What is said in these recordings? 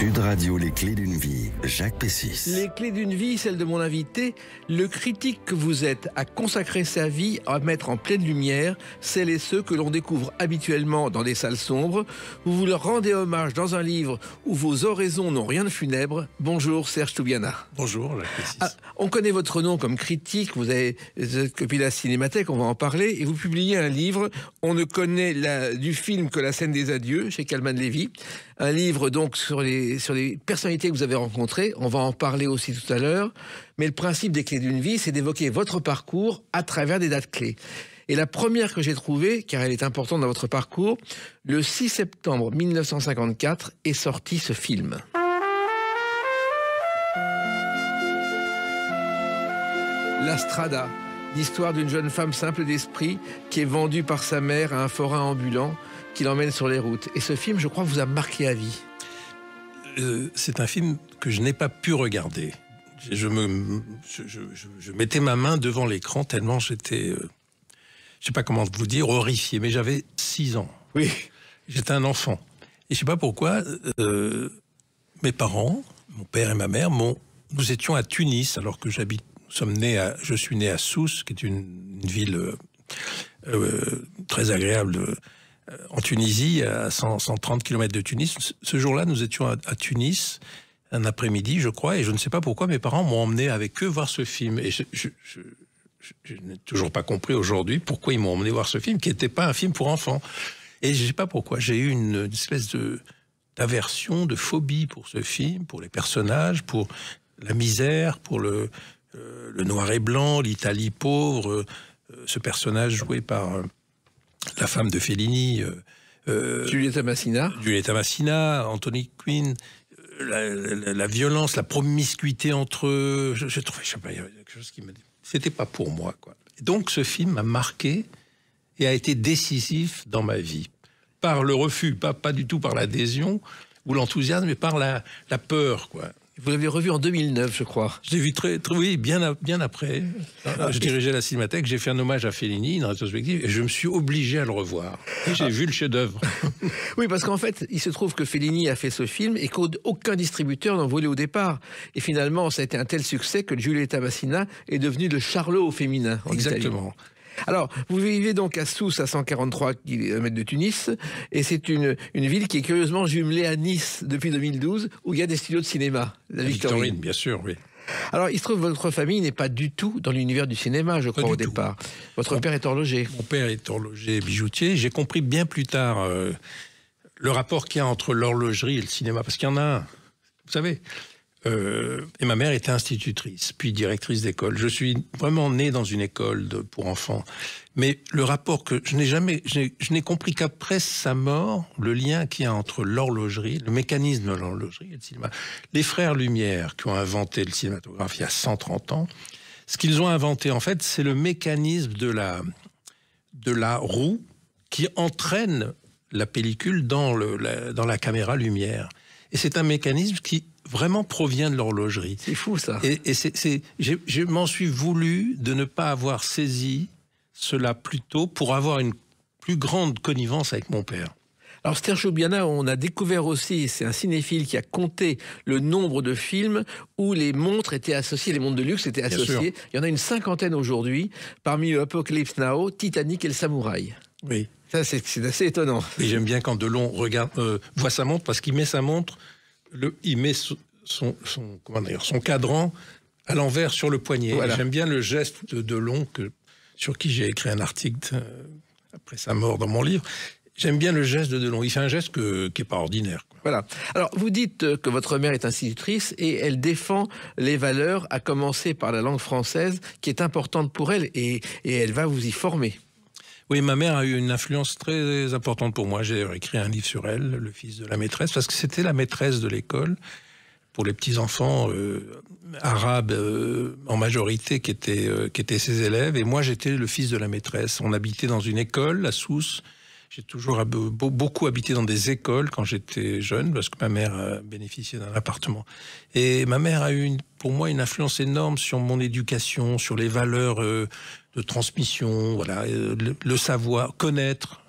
Sud Radio, les clés d'une vie, Jacques Pessis. Les clés d'une vie, celle de mon invité, le critique que vous êtes a consacré sa vie à mettre en pleine lumière celles et ceux que l'on découvre habituellement dans des salles sombres. Vous leur rendez hommage dans un livre où vos oraisons n'ont rien de funèbre. Bonjour Serge Toubiana. Bonjour Jacques Pessis. On connaît votre nom comme critique, vous êtes copié de la Cinémathèque, on va en parler, et vous publiez un livre, on ne connaît du film que La scène des adieux, chez Calman Levy. Un livre donc sur les personnalités que vous avez rencontrées, on va en parler aussi tout à l'heure, mais le principe des clés d'une vie, c'est d'évoquer votre parcours à travers des dates clés. Et la première que j'ai trouvée, car elle est importante dans votre parcours, le 6 septembre 1954 est sorti ce film. La Strada, l'histoire d'une jeune femme simple d'esprit qui est vendue par sa mère à un forain ambulant qui l'emmène sur les routes. Et ce film, je crois, vous a marqué à vie. C'est un film que je n'ai pas pu regarder. Je mettais ma main devant l'écran tellement j'étais, je ne sais pas comment vous dire, horrifié. Mais j'avais 6 ans. Oui. J'étais un enfant. Et je ne sais pas pourquoi, mes parents, mon père et ma mère, nous étions à Tunis alors que je suis né à Sousse, qui est une ville très agréable en Tunisie, à 130 km de Tunis. Ce jour-là, nous étions à Tunis, un après-midi, je crois, et je ne sais pas pourquoi mes parents m'ont emmené avec eux voir ce film. Et je n'ai toujours pas compris aujourd'hui pourquoi ils m'ont emmené voir ce film, qui n'était pas un film pour enfants. Et je ne sais pas pourquoi, j'ai eu une espèce d'aversion, de phobie pour ce film, pour les personnages, pour la misère, pour le noir et blanc, l'Italie pauvre, ce personnage joué par la femme de Fellini, Giulietta Massina, Anthony Quinn, la violence, la promiscuité entre eux. Je trouvais, je sais pas, il y avait quelque chose qui m'a dit, c'était pas pour moi, quoi. Et donc ce film m'a marqué et a été décisif dans ma vie. Par le refus, pas du tout par l'adhésion ou l'enthousiasme, mais par la peur, quoi. Vous l'avez revu en 2009, je crois. Je l'ai vu oui, bien après. Je dirigeais la Cinémathèque, j'ai fait un hommage à Fellini, une rétrospective, et je me suis obligé à le revoir. Et j'ai vu le chef-d'œuvre. Oui, parce qu'en fait, il se trouve que Fellini a fait ce film et qu'aucun distributeur n'en voulait au départ. Et finalement, ça a été un tel succès que Giulietta Massina est devenu le Charlot au féminin. Exactement. Italie. Alors, vous vivez donc à Sousse, à 143 km de Tunis, et c'est une ville qui est curieusement jumelée à Nice depuis 2012, où il y a des studios de cinéma. La Victorine, bien sûr, oui. Alors, il se trouve que votre famille n'est pas du tout dans l'univers du cinéma, je crois, au départ. Votre père est horloger. Mon père est horloger bijoutier. J'ai compris bien plus tard le rapport qu'il y a entre l'horlogerie et le cinéma, parce qu'il y en a un, vous savez. Et ma mère était institutrice, puis directrice d'école. Je suis vraiment né dans une école pour enfants. Mais le rapport que je n'ai compris qu'après sa mort, le lien qu'il y a entre l'horlogerie, le mécanisme de l'horlogerie et le cinéma. Les frères Lumière, qui ont inventé le cinématographe il y a 130 ans, ce qu'ils ont inventé, en fait, c'est le mécanisme de la roue qui entraîne la pellicule dans la caméra lumière. Et c'est un mécanisme qui vraiment provient de l'horlogerie. C'est fou, ça. Et je m'en suis voulu de ne pas avoir saisi cela plus tôt pour avoir une plus grande connivence avec mon père. Alors, Serge Toubiana, on a découvert aussi, c'est un cinéphile qui a compté le nombre de films où les montres étaient associées, les montres de luxe étaient associées. Il y en a une 50aine aujourd'hui, parmi Apocalypse Now, Titanic et le Samouraï. Oui. Ça, c'est assez étonnant. Et j'aime bien quand Delon voit sa montre, parce qu'il met sa montre, il met son cadran à l'envers sur le poignet. Voilà. J'aime bien le geste de Delon, sur qui j'ai écrit un article après sa mort dans mon livre. J'aime bien le geste de Delon. Il fait un geste qui n'est pas ordinaire, quoi. Voilà. Alors, vous dites que votre mère est institutrice et elle défend les valeurs, à commencer par la langue française, qui est importante pour elle, et elle va vous y former. Oui, ma mère a eu une influence très importante pour moi. J'ai écrit un livre sur elle, Le fils de la maîtresse, parce que c'était la maîtresse de l'école pour les petits-enfants arabes en majorité qui étaient ses élèves. Et moi, j'étais le fils de la maîtresse. On habitait dans une école à Sousse. J'ai toujours beaucoup habité dans des écoles quand j'étais jeune, parce que ma mère bénéficiait d'un appartement. Et ma mère a eu pour moi une influence énorme sur mon éducation, sur les valeurs de transmission, voilà, le savoir, connaître,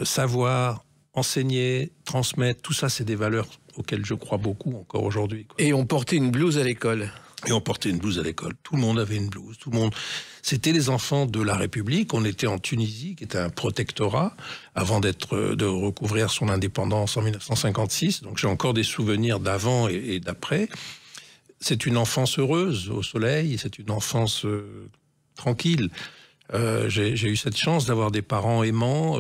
savoir, enseigner, transmettre, tout ça, c'est des valeurs auquel je crois beaucoup encore aujourd'hui. Et on portait une blouse à l'école. Et on portait une blouse à l'école. Tout le monde avait une blouse. Tout le monde. C'était les enfants de la République. On était en Tunisie, qui était un protectorat, avant de recouvrir son indépendance en 1956. Donc j'ai encore des souvenirs d'avant et d'après. C'est une enfance heureuse au soleil. C'est une enfance tranquille. J'ai eu cette chance d'avoir des parents aimants.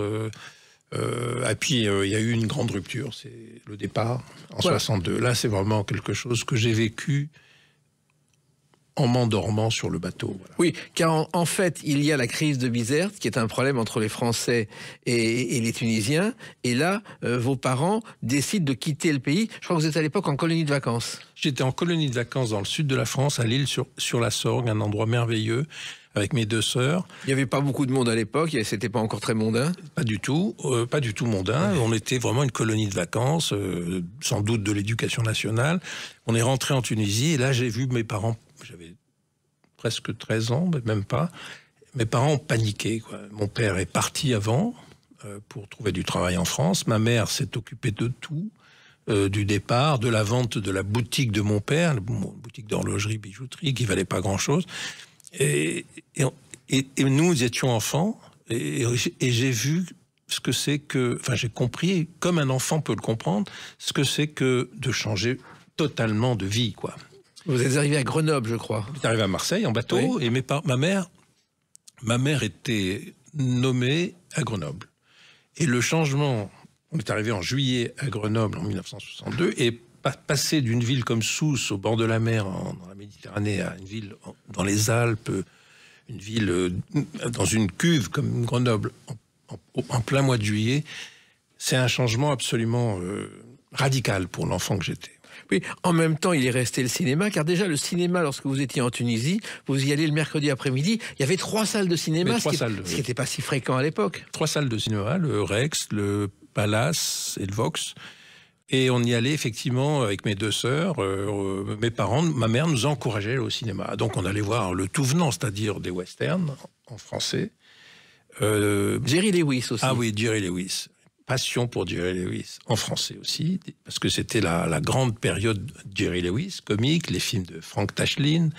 Et puis il y a eu une grande rupture. C'est le départ en 62. Là, c'est vraiment quelque chose que j'ai vécu en m'endormant sur le bateau. Voilà. Oui, car en fait, il y a la crise de Bizerte, qui est un problème entre les Français et les Tunisiens. Et là, vos parents décident de quitter le pays. Je crois que vous êtes à l'époque en colonie de vacances. J'étais en colonie de vacances dans le sud de la France, à l'île sur la Sorgue, un endroit merveilleux, avec mes 2 sœurs. Il n'y avait pas beaucoup de monde à l'époque, c'était pas encore très mondain. Pas du tout mondain. On était vraiment une colonie de vacances, sans doute de l'éducation nationale. On est rentré en Tunisie, et là, j'ai vu mes parents. J'avais presque 13 ans, mais même pas. Mes parents ont paniqué, quoi. Mon père est parti avant pour trouver du travail en France. Ma mère s'est occupée de tout, du départ, de la vente de la boutique de mon père, la boutique d'horlogerie, bijouterie, qui valait pas grand-chose. Et nous étions enfants, et j'ai vu ce que c'est que... Enfin, j'ai compris, comme un enfant peut le comprendre, ce que c'est que de changer totalement de vie, quoi. Vous êtes arrivé à Grenoble, je crois. On est arrivé à Marseille en bateau, oui. Et ma mère était nommée à Grenoble. Et le changement, on est arrivé en juillet à Grenoble en 1962, et passer d'une ville comme Sousse, au bord de la mer, dans la Méditerranée, à une ville dans les Alpes, une ville dans une cuve comme Grenoble, en plein mois de juillet, c'est un changement absolument radical pour l'enfant que j'étais. Oui, en même temps, il est resté le cinéma, car déjà, le cinéma, lorsque vous étiez en Tunisie, vous y allez le mercredi après-midi, il y avait 3 salles de cinéma, ce qui n'était pas si fréquent à l'époque. 3 salles de cinéma, le Rex, le Palace et le Vox. Et on y allait effectivement avec mes 2 sœurs, mes parents, ma mère nous encourageait au cinéma. Donc on allait voir le tout venant, c'est-à-dire des westerns en français. Jerry Lewis aussi. Ah oui, Jerry Lewis. Passion pour Jerry Lewis, en français aussi, parce que c'était la grande période de Jerry Lewis, comique, les films de Frank Tashlin,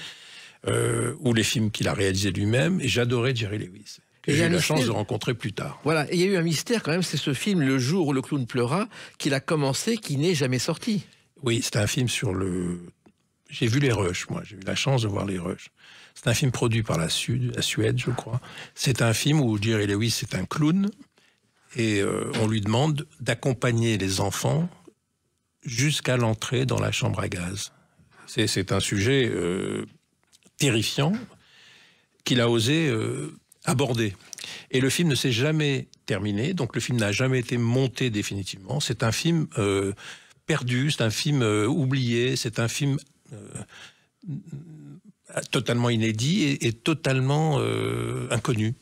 ou les films qu'il a réalisés lui-même, et j'adorais Jerry Lewis. Que j'ai eu la chance de rencontrer plus tard. Voilà, et il y a eu un mystère quand même, c'est ce film Le jour où le clown pleura, qu'il a commencé, qui n'est jamais sorti. Oui, c'est un film sur le... J'ai vu les Rushs, moi, j'ai eu la chance de voir les Rushs. C'est un film produit par la Suède, je crois. C'est un film où Jerry Lewis est un clown, et on lui demande d'accompagner les enfants jusqu'à l'entrée dans la chambre à gaz. C'est un sujet terrifiant qu'il a osé aborder. Et le film ne s'est jamais terminé, donc le film n'a jamais été monté définitivement. C'est un film perdu, c'est un film oublié, c'est un film totalement inédit et totalement inconnu.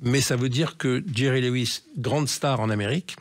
Mais ça veut dire que Jerry Lewis, grande star en Amérique,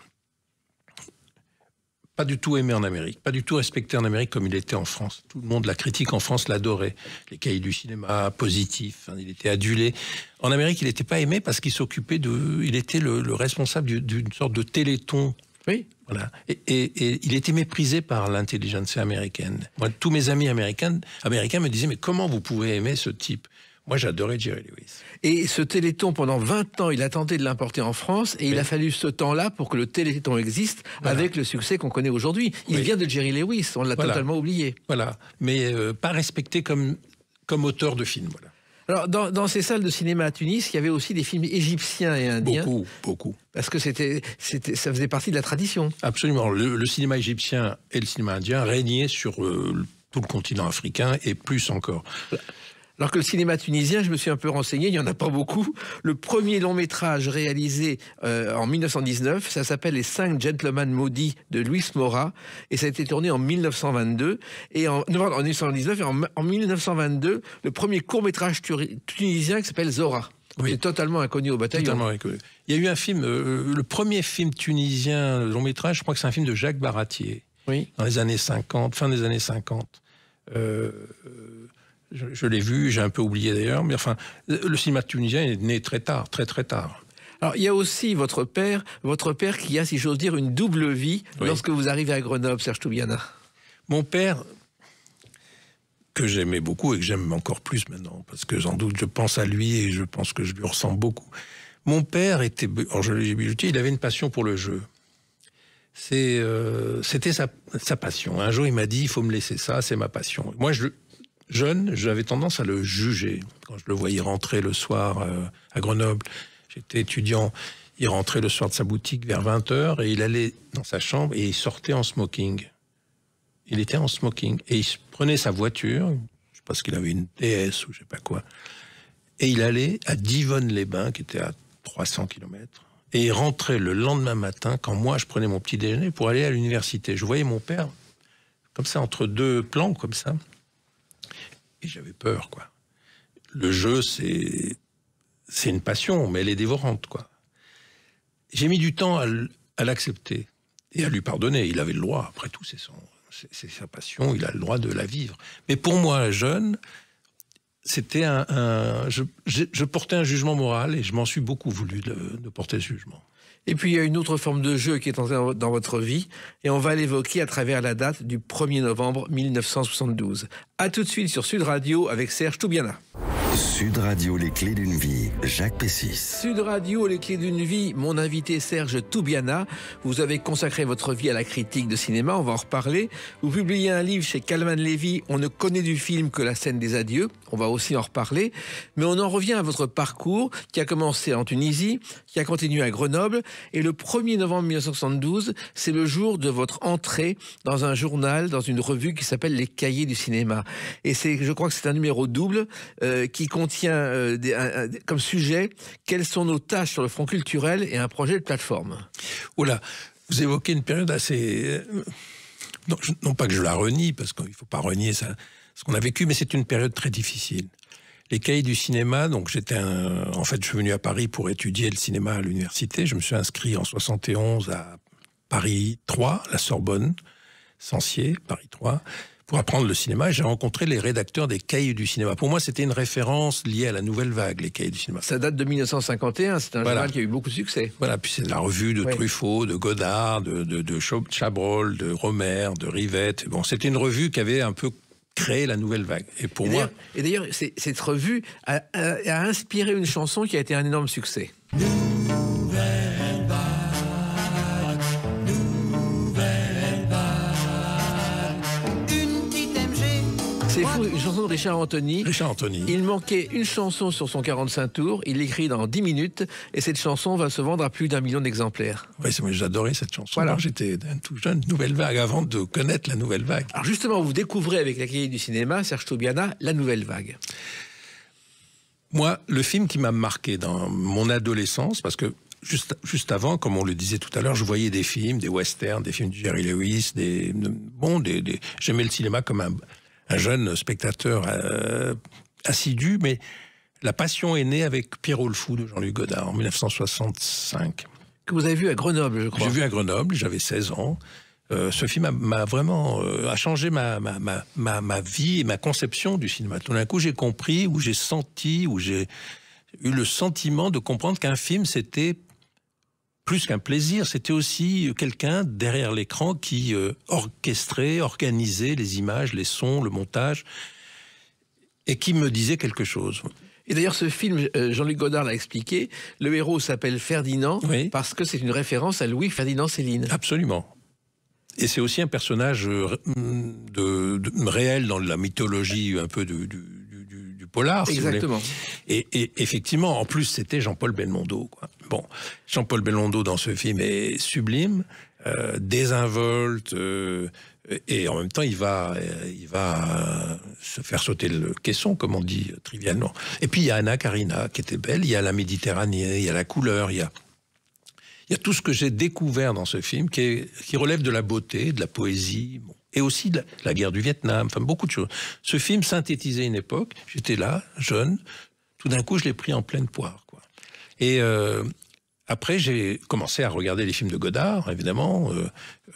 pas du tout aimé en Amérique, pas du tout respecté en Amérique comme il était en France. Tout le monde, la critique en France l'adorait. Les cahiers du cinéma, positif, il était adulé. En Amérique, il n'était pas aimé parce qu'il s'occupait il était le responsable d'une sorte de téléthon. Oui. Voilà. Et il était méprisé par l'intelligentsia américaine. Moi, tous mes amis américains me disaient, mais comment vous pouvez aimer ce type ? Moi, j'adorais Jerry Lewis. Et ce Téléthon, pendant 20 ans, il a tenté de l'importer en France, et il a fallu ce temps-là pour que le Téléthon existe, avec le succès qu'on connaît aujourd'hui. Il vient de Jerry Lewis, on l'a totalement oublié. Voilà, mais pas respecté comme auteur de film, voilà. Alors, dans ces salles de cinéma à Tunis, il y avait aussi des films égyptiens et indiens. Beaucoup. Parce que ça faisait partie de la tradition. Absolument. Le cinéma égyptien et le cinéma indien régnaient sur tout le continent africain, et plus encore. Alors que le cinéma tunisien, je me suis un peu renseigné, il n'y en a pas beaucoup. Le premier long métrage réalisé en 1919, ça s'appelle Les 5 Gentlemen Maudits de Luis Mora, et ça a été tourné en 1922. Et en 1919 et en 1922, le premier court-métrage tunisien qui s'appelle Zora. Oui. C'est totalement inconnu au bataillon. Totalement inconnu. Il y a eu un film, le premier film tunisien long métrage, je crois que c'est un film de Jacques Baratier, dans les années 50, fin des années 50. Je l'ai vu, j'ai un peu oublié d'ailleurs, mais enfin, le cinéma tunisien est né très tard, très très tard. Alors, il y a aussi votre père qui a, si j'ose dire, une double vie lorsque vous arrivez à Grenoble, Serge Toubiana. Mon père, que j'aimais beaucoup et que j'aime encore plus maintenant, parce que sans doute je pense à lui et je pense que je lui ressemble beaucoup. Mon père était horloger bijoutier, il avait une passion pour le jeu. C'était sa passion. Un jour, il m'a dit, il faut me laisser ça, c'est ma passion. Moi, jeune, j'avais tendance à le juger. Quand je le voyais rentrer le soir à Grenoble, j'étais étudiant, il rentrait le soir de sa boutique vers 20h et il allait dans sa chambre et il sortait en smoking. Il était en smoking et il prenait sa voiture, je sais pas ce qu'il avait, une DS ou je sais pas quoi, et il allait à Divonne-les-Bains, qui était à 300 km, et il rentrait le lendemain matin quand moi je prenais mon petit déjeuner pour aller à l'université. Je voyais mon père comme ça, entre deux plans, comme ça, et j'avais peur, quoi. Le jeu, c'est une passion, mais elle est dévorante, quoi. J'ai mis du temps à l'accepter et à lui pardonner. Il avait le droit, après tout, c'est sa passion, il a le droit de la vivre. Mais pour moi, jeune, c'était je portais un jugement moral et je m'en suis beaucoup voulu de porter ce jugement. Et puis, il y a une autre forme de jeu qui est entrée dans votre vie, et on va l'évoquer à travers la date du 1er novembre 1972. A tout de suite sur Sud Radio avec Serge Toubiana. Sud Radio, les clés d'une vie, Jacques Pessis. Sud Radio, les clés d'une vie, mon invité Serge Toubiana. Vous avez consacré votre vie à la critique de cinéma, on va en reparler. Vous publiez un livre chez Calman Levy, On ne connaît du film que la scène des adieux, on va aussi en reparler. Mais on en revient à votre parcours qui a commencé en Tunisie, qui a continué à Grenoble, et le 1er novembre 1972, c'est le jour de votre entrée dans un journal, dans une revue qui s'appelle Les Cahiers du cinéma. Et je crois que c'est un numéro double qui contient comme sujet quelles sont nos tâches sur le front culturel et un projet de plateforme. Oula, vous évoquez une période assez... non pas que je la renie, parce qu'il ne faut pas renier ça, ce qu'on a vécu, mais c'est une période très difficile. Les Cahiers du cinéma, donc en fait, je suis venu à Paris pour étudier le cinéma à l'université. Je me suis inscrit en 71 à Paris 3, la Sorbonne, Censier, Paris 3, pour apprendre le cinéma. Et j'ai rencontré les rédacteurs des Cahiers du cinéma. Pour moi, c'était une référence liée à la nouvelle vague, les Cahiers du cinéma. Ça date de 1951, c'est un journal qui a eu beaucoup de succès. Voilà, puis c'est la revue de Truffaut, de Godard, de Chabrol, de Romer, de Rivette. Bon, c'était une revue qui avait un peu créé la nouvelle vague. Et pour moi... Et d'ailleurs, cette revue a inspiré une chanson qui a été un énorme succès. Nouvelle vague, nouvelle vague, une petite MG. C'est fou, une chanson de Richard Anthony. Richard Anthony. Il manquait une chanson sur son 45 tours, il l'écrit dans 10 minutes, et cette chanson va se vendre à plus d'1 million d'exemplaires. Oui, j'adorais cette chanson. Voilà. J'étais un tout jeune, nouvelle vague, avant de connaître la nouvelle vague. Alors justement, vous découvrez avec les Cahiers du cinéma, Serge Toubiana, la nouvelle vague. Moi, le film qui m'a marqué dans mon adolescence, parce que juste avant, comme on le disait tout à l'heure, je voyais des films, des westerns, des films de Jerry Lewis, j'aimais le cinéma comme un jeune spectateur assidu, mais la passion est née avec Pierrot le Fou de Jean-Luc Godard en 1965. Que vous avez vu à Grenoble, je crois. J'ai vu à Grenoble, j'avais 16 ans. Ce film m'a vraiment a changé ma vie et ma conception du cinéma. Tout d'un coup, j'ai compris, ou j'ai senti, ou j'ai eu le sentiment de comprendre qu'un film, c'était plus qu'un plaisir, c'était aussi quelqu'un derrière l'écran qui orchestrait, organisait les images, les sons, le montage, et qui me disait quelque chose. Et d'ailleurs, ce film, Jean-Luc Godard l'a expliqué, le héros s'appelle Ferdinand, parce que c'est une référence à Louis-Ferdinand Céline. Absolument. Et c'est aussi un personnage réel dans la mythologie un peu du polar. Exactement. Si et effectivement, en plus, c'était Jean-Paul Belmondo, quoi. Bon, Jean-Paul Belmondo dans ce film est sublime, désinvolte, et en même temps, il va se faire sauter le caisson, comme on dit trivialement. Et puis, il y a Anna Karina, qui était belle, il y a la Méditerranée, il y a la couleur, il y a tout ce que j'ai découvert dans ce film qui relève de la beauté, de la poésie, et aussi de la guerre du Vietnam, enfin beaucoup de choses. Ce film synthétisait une époque, j'étais là, jeune, tout d'un coup je l'ai pris en pleine poire, quoi. Et après j'ai commencé à regarder les films de Godard, évidemment,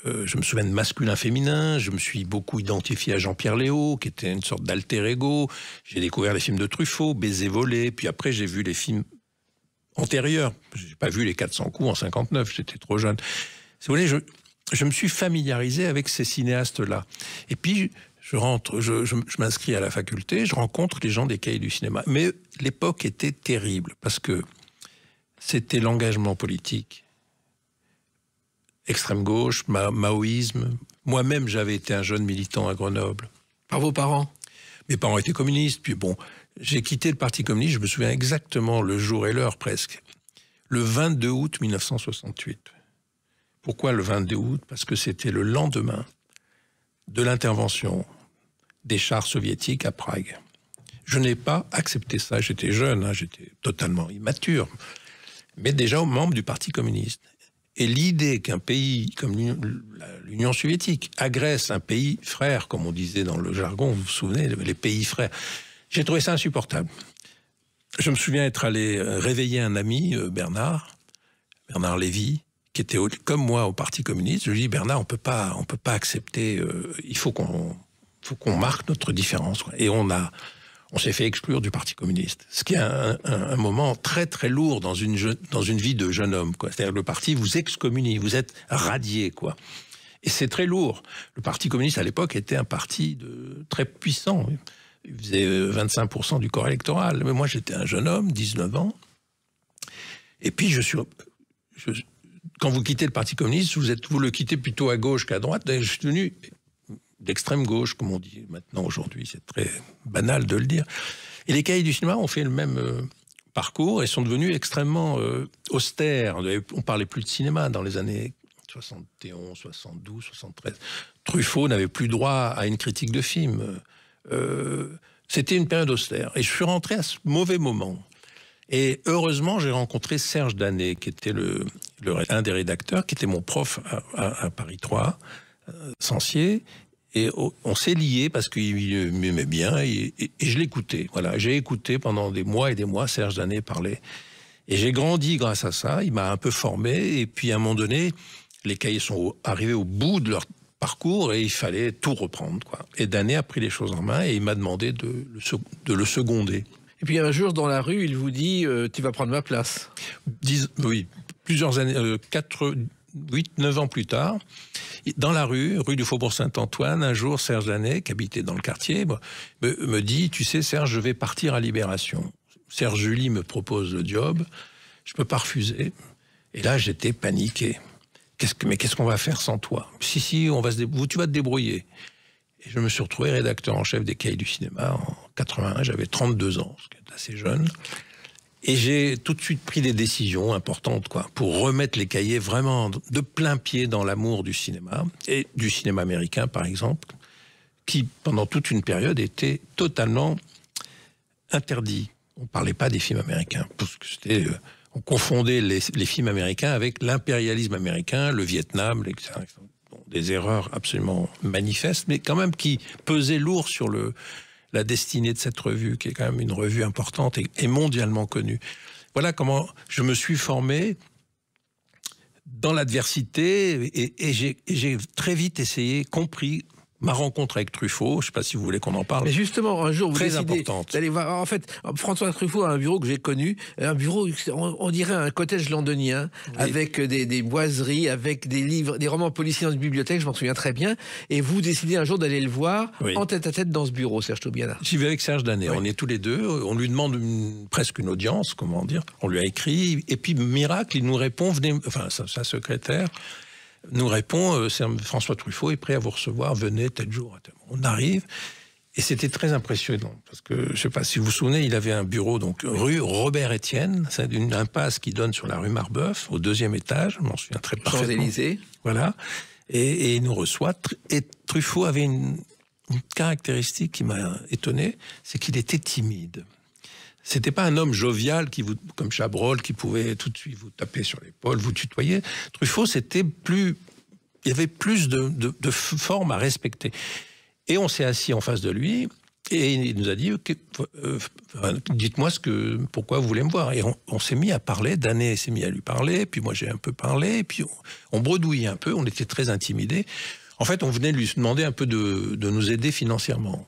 je me souviens de Masculin-Féminin, je me suis beaucoup identifié à Jean-Pierre Léaud, qui était une sorte d'alter ego, j'ai découvert les films de Truffaut, Baiser volé, puis après j'ai vu les films antérieure. Je n'ai pas vu les 400 coups en 59, j'étais trop jeune. Si vous voulez, je me suis familiarisé avec ces cinéastes-là. Et puis, je m'inscris à la faculté, je rencontre les gens des cahiers du cinéma. Mais l'époque était terrible, parce que c'était l'engagement politique. Extrême gauche, maoïsme. Moi-même, j'avais été un jeune militant à Grenoble. Par vos parents? Mes parents étaient communistes, puis bon, j'ai quitté le Parti communiste, je me souviens exactement le jour et l'heure presque. Le 22 août 1968. Pourquoi le 22 août? Parce que c'était le lendemain de l'intervention des chars soviétiques à Prague. Je n'ai pas accepté ça, j'étais jeune, hein, j'étais totalement immature, mais déjà membre du Parti communiste. Et l'idée qu'un pays comme l'Union soviétique agresse un pays frère, comme on disait dans le jargon, vous vous souvenez, les pays frères, j'ai trouvé ça insupportable. Je me souviens être allé réveiller un ami, Bernard Lévy, qui était comme moi au Parti communiste. Je lui dis, Bernard, on peut pas accepter, il faut qu'on marque notre différence. Et on s'est fait exclure du Parti communiste. Ce qui est un moment très très lourd dans une vie de jeune homme. C'est-à-dire le parti vous excommunie, vous êtes radié, quoi. Et c'est très lourd. Le Parti communiste à l'époque était un parti très puissant. Il faisait 25% du corps électoral. Mais moi j'étais un jeune homme, 19 ans. Et puis quand vous quittez le Parti communiste, vous le quittez plutôt à gauche qu'à droite. Je suis devenu d'extrême gauche, comme on dit maintenant aujourd'hui, c'est très banal de le dire. Et les cahiers du cinéma ont fait le même parcours et sont devenus extrêmement austères. On parlait plus de cinéma dans les années 71, 72, 73. Truffaut n'avait plus droit à une critique de film. C'était une période austère. Et je suis rentré à ce mauvais moment. Et heureusement, j'ai rencontré Serge Danet, qui était un des rédacteurs, qui était mon prof à Paris 3, Censier. Et on s'est liés parce qu'il m'aimait bien et je l'écoutais. Voilà, j'ai écouté pendant des mois et des mois Serge Danet parler. Et j'ai grandi grâce à ça. Il m'a un peu formé. Et puis à un moment donné, les cahiers sont arrivés au bout de leur parcours et il fallait tout reprendre, quoi. Et Danet a pris les choses en main et il m'a demandé de le seconder. Et puis un jour dans la rue, il vous dit tu vas prendre ma place. Oui, plusieurs années, 8, 9 ans plus tard, dans la rue du Faubourg Saint-Antoine, un jour, Serge Danet, qui habitait dans le quartier, me dit, tu sais, Serge, je vais partir à Libération. Serge Julie me propose le job, je peux pas refuser. Et là, j'étais paniqué. Mais qu'est-ce qu'on va faire sans toi? Si, tu vas te débrouiller. Et je me suis retrouvé rédacteur en chef des Cahiers du cinéma en 81, j'avais 32 ans, ce qui est assez jeune. Et j'ai tout de suite pris des décisions importantes, quoi, pour remettre les cahiers vraiment de plein pied dans l'amour du cinéma, et du cinéma américain, par exemple, qui, pendant toute une période, était totalement interdit. On ne parlait pas des films américains, parce que on confondait les films américains avec l'impérialisme américain, le Vietnam, etc. Bon, des erreurs absolument manifestes, mais quand même qui pesaient lourd sur la destinée de cette revue, qui est quand même une revue importante et mondialement connue. Voilà comment je me suis formé dans l'adversité et j'ai très vite compris ma rencontre avec Truffaut. Je ne sais pas si vous voulez qu'on en parle. Mais justement, un jour, vous décidez d'aller voir. En fait, François Truffaut a un bureau que j'ai connu, un bureau, on dirait un cottage londonien, oui, avec des boiseries, avec des livres, des romans policiers dans une bibliothèque, je m'en souviens très bien. Et vous décidez un jour d'aller le voir, oui, en tête-à-tête dans ce bureau, Serge Taubira. J'y vais avec Serge Danet. Oui. On est tous les deux. On lui demande presque une audience, comment dire. On lui a écrit. Et puis, miracle, il nous répond, sa secrétaire nous répond, François Truffaut est prêt à vous recevoir, venez tel jour. On arrive, et c'était très impressionnant, parce que, je ne sais pas si vous vous souvenez, il avait un bureau, donc rue Robert-Étienne, c'est une impasse qui donne sur la rue Marbeuf, au 2e étage, je m'en souviens très parfaitement. Champs-Élysées. Voilà, et il nous reçoit, et Truffaut avait une caractéristique qui m'a étonné, c'est qu'il était timide. C'était pas un homme jovial comme Chabrol, qui pouvait tout de suite vous taper sur l'épaule, vous tutoyer. Truffaut, il y avait plus de formes à respecter. Et on s'est assis en face de lui, et il nous a dit, dites-moi pourquoi vous voulez me voir. Et on s'est mis à parler, Danet s'est mis à lui parler, puis moi j'ai un peu parlé, puis on bredouillait un peu, on était très intimidés. En fait, on venait lui demander un peu de nous aider financièrement.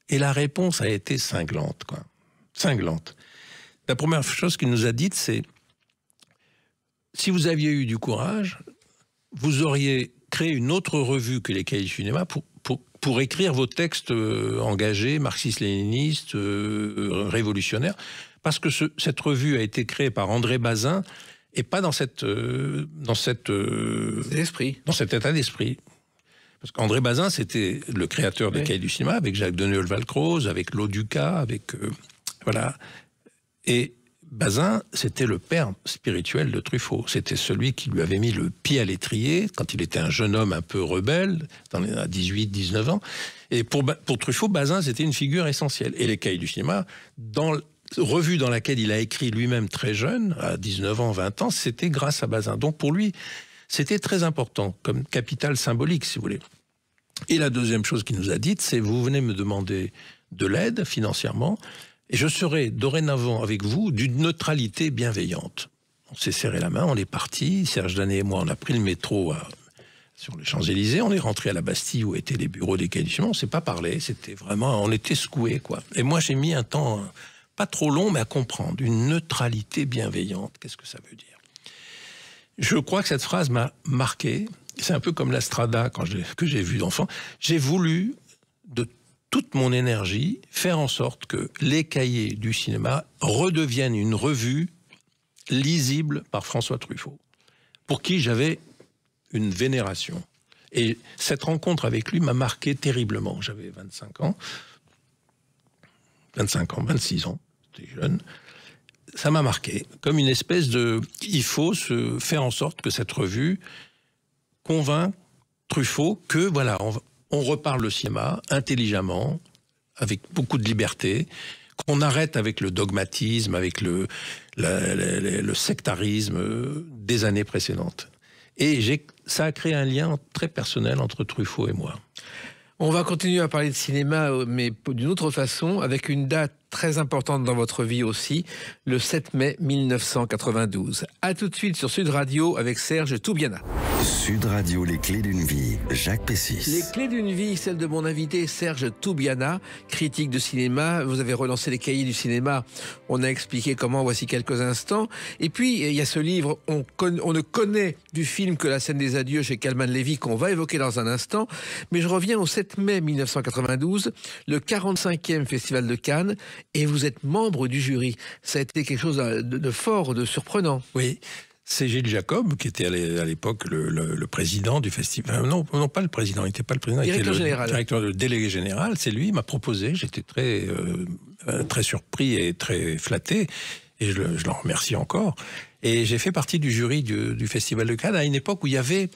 Et la réponse a été cinglante, quoi. Cinglante. La première chose qu'il nous a dite, c'est si vous aviez eu du courage, vous auriez créé une autre revue que les Cahiers du cinéma pour écrire vos textes engagés, marxistes-léninistes, révolutionnaires, parce que cette revue a été créée par André Bazin et pas dans cet état d'esprit. Parce qu'André Bazin, c'était le créateur des Cahiers du cinéma, avec Jacques Deneuve-Valcroze, avec Claude Ducas, avec... voilà. Et Bazin, c'était le père spirituel de Truffaut. C'était celui qui lui avait mis le pied à l'étrier quand il était un jeune homme un peu rebelle, à 18, 19 ans. Et pour Truffaut, Bazin, c'était une figure essentielle. Et les Cahiers du cinéma, revue dans laquelle il a écrit lui-même très jeune, à 19 ans, 20 ans, c'était grâce à Bazin. Donc pour lui, c'était très important, comme capital symbolique, si vous voulez. Et la deuxième chose qu'il nous a dite, c'est vous venez me demander de l'aide financièrement, et je serai dorénavant avec vous d'une neutralité bienveillante. On s'est serré la main, on est parti. Serge Danet et moi, on a pris le métro sur les Champs-Élysées. On est rentré à la Bastille où étaient les bureaux des Cahiers du cinéma. On ne s'est pas parlé. C'était vraiment, on était secoués, quoi. Et moi, j'ai mis un temps pas trop long, mais à comprendre. Une neutralité bienveillante. Qu'est-ce que ça veut dire? Je crois que cette phrase m'a marqué. C'est un peu comme la Strada que j'ai vu d'enfant. J'ai voulu de toute mon énergie, faire en sorte que les Cahiers du cinéma redeviennent une revue lisible par François Truffaut, pour qui j'avais une vénération. Et cette rencontre avec lui m'a marqué terriblement. J'avais 25 ans, 26 ans, j'étais jeune. Ça m'a marqué, comme une espèce de... Il faut se faire en sorte que cette revue convainc Truffaut que, voilà, on reparle le cinéma intelligemment, avec beaucoup de liberté, qu'on arrête avec le dogmatisme, avec le sectarisme des années précédentes. Et ça a créé un lien très personnel entre Truffaut et moi. On va continuer à parler de cinéma, mais d'une autre façon, avec une date très importante dans votre vie aussi, le 7 mai 1992. A tout de suite sur Sud Radio avec Serge Toubiana. Sud Radio, les clés d'une vie, Jacques Pessis. Les clés d'une vie, celle de mon invité Serge Toubiana, critique de cinéma. Vous avez relancé les Cahiers du cinéma. On a expliqué comment, voici quelques instants. Et puis, il y a ce livre, on ne connaît du film que La scène des adieux chez Kalman Levy, qu'on va évoquer dans un instant. Mais je reviens au 7 mai 1992, le 45e Festival de Cannes, et vous êtes membre du jury. Ça a été quelque chose de fort, de surprenant. Oui. C'est Gilles Jacob, qui était à l'époque le président du festival. Non, pas le président, il n'était pas le président, il était le directeur, le délégué général. C'est lui, il m'a proposé. J'étais très surpris et très flatté. Et je l'en remercie encore. Et j'ai fait partie du jury du Festival de Cannes à une époque où il y avait...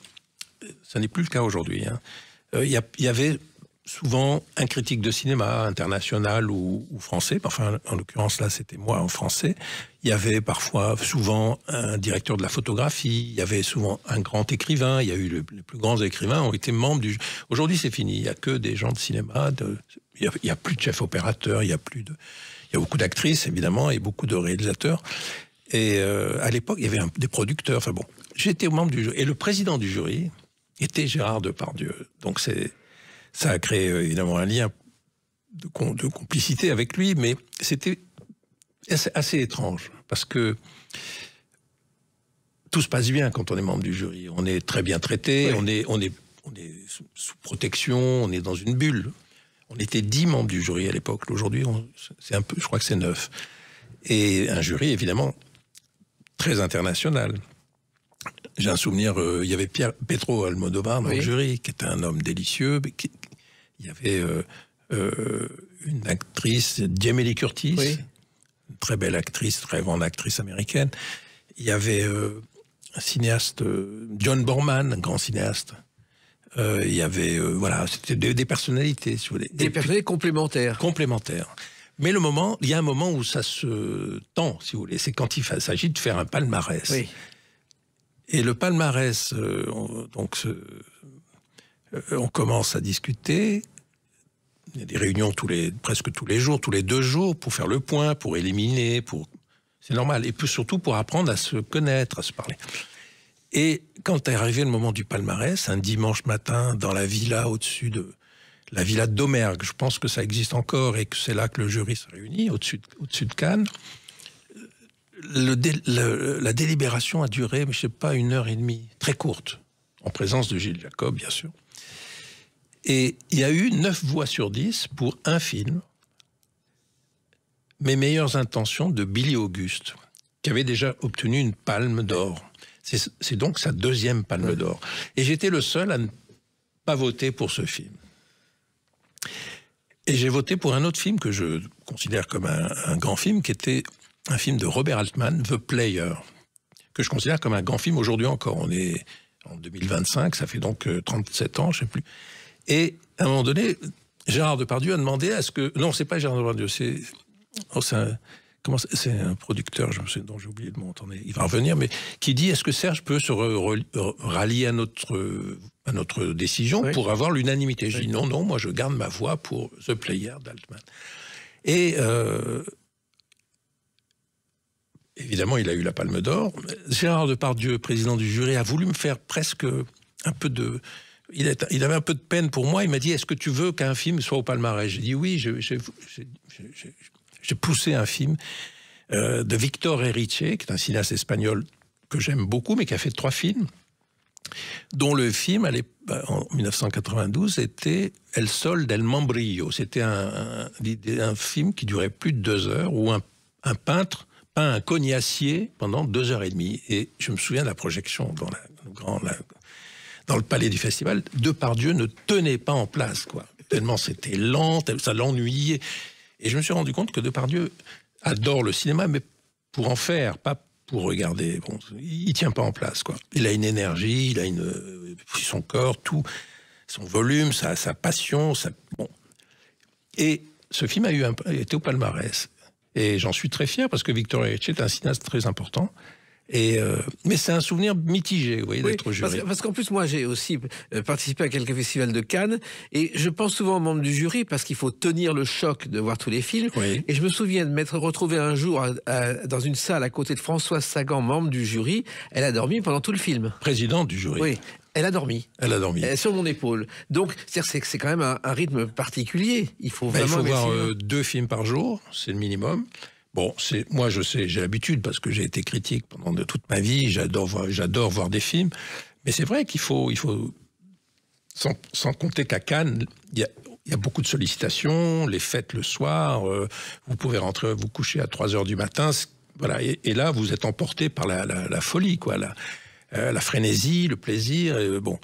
Ça n'est plus le cas aujourd'hui. Hein, il y avait souvent un critique de cinéma international ou français. Enfin, en l'occurrence, là, c'était moi en français. Il y avait souvent un directeur de la photographie. Il y avait souvent un grand écrivain. Il y a eu les plus grands écrivains ont été membres du... Aujourd'hui, c'est fini. Il n'y a que des gens de cinéma. Il y a plus de chefs opérateurs. Il y a beaucoup d'actrices, évidemment, et beaucoup de réalisateurs. Et à l'époque, il y avait des producteurs. Enfin bon, j'étais membre du jury. Et le président du jury était Gérard Depardieu. Donc ça a créé évidemment un lien de complicité avec lui, mais c'était assez étrange, parce que tout se passe bien quand on est membre du jury. On est très bien traité, oui. on est sous protection, on est dans une bulle. On était 10 membres du jury à l'époque. Aujourd'hui, c'est un peu, je crois que c'est 9. Et un jury, évidemment, très international. J'ai un souvenir, il y avait Pedro Almodóvar dans le jury, qui était un homme délicieux. Il y avait une actrice, Jamie Lee Curtis, une très belle actrice, très grande actrice américaine. Il y avait un cinéaste, John Borman, un grand cinéaste. Il y avait, c'était des personnalités, si vous voulez. Des personnalités complémentaires. Complémentaires. Mais il y a un moment où ça se tend, si vous voulez. C'est quand il s'agit de faire un palmarès. Oui. Et le palmarès, on commence à discuter. Il y a des réunions presque tous les jours, tous les 2 jours, pour faire le point, pour éliminer, c'est normal. Et puis surtout pour apprendre à se connaître, à se parler. Et quand est arrivé le moment du palmarès, un dimanche matin, dans la villa au-dessus de la villa de Domergue, je pense que ça existe encore et que c'est là que le jury se réunit, au-dessus de Cannes, la délibération a duré, je sais pas, 1h30, très courte, en présence de Gilles Jacob, bien sûr. Et il y a eu 9 voix sur 10 pour un film, Mes meilleures intentions, de Billy Auguste, qui avait déjà obtenu une palme d'or. C'est donc sa 2e palme d'or. Et j'étais le seul à ne pas voter pour ce film. Et j'ai voté pour un autre film que je considère comme un grand film, qui était un film de Robert Altman, The Player, que je considère comme un grand film aujourd'hui encore. On est en 2025, ça fait donc 37 ans, je ne sais plus. Et à un moment donné, Gérard Depardieu a demandé à ce que... Non, c'est pas Gérard Depardieu, c'est un producteur dont j'ai oublié le nom, attendez, il va revenir, mais qui dit, est-ce que Serge peut se rallier à notre décision pour avoir l'unanimité? Je dis non, moi je garde ma voix pour The Player d'Altman. Et évidemment, il a eu la Palme d'Or. Gérard Depardieu, président du jury, a voulu me faire presque un peu de... Il avait un peu de peine pour moi. Il m'a dit, est-ce que tu veux qu'un film soit au palmarès? J'ai dit oui, j'ai poussé un film de Victor Erice, qui est un cinéaste espagnol que j'aime beaucoup, mais qui a fait 3 films, dont le film, en 1992, était El Sol del Membrillo. C'était un film qui durait plus de 2 heures, où un peintre peint un cognacier pendant 2h30. Et je me souviens de la projection dans le palais du festival. Depardieu ne tenait pas en place, quoi. Tellement c'était lent, ça l'ennuyait. Et je me suis rendu compte que Depardieu adore le cinéma, mais pour en faire, pas pour regarder. Bon, il tient pas en place, quoi. Il a une énergie, il a son corps, tout, son volume, sa passion, bon. Et ce film été au palmarès. Et j'en suis très fier parce que Victor Erice est un cinéaste très important. Mais c'est un souvenir mitigé, vous voyez, d'être jury. Parce qu'en plus, moi, j'ai aussi participé à quelques festivals de Cannes, et je pense souvent aux membres du jury, parce qu'il faut tenir le choc de voir tous les films. Oui. Et je me souviens de m'être retrouvé un jour dans une salle à côté de Françoise Sagan, membre du jury. Elle a dormi pendant tout le film. Présidente du jury. Oui. Elle a dormi. Elle a dormi. Sur mon épaule. Donc, c'est quand même un rythme particulier. Il faut vraiment... il faut voir 2 films par jour, c'est le minimum. Bon, moi je sais, j'ai l'habitude parce que j'ai été critique pendant toute ma vie, j'adore voir des films, mais c'est vrai qu'il faut sans compter qu'à Cannes, il y a beaucoup de sollicitations, les fêtes le soir, vous pouvez rentrer vous coucher à 3h du matin, voilà, et là vous êtes emporté par la folie, quoi, la frénésie, le plaisir, bon,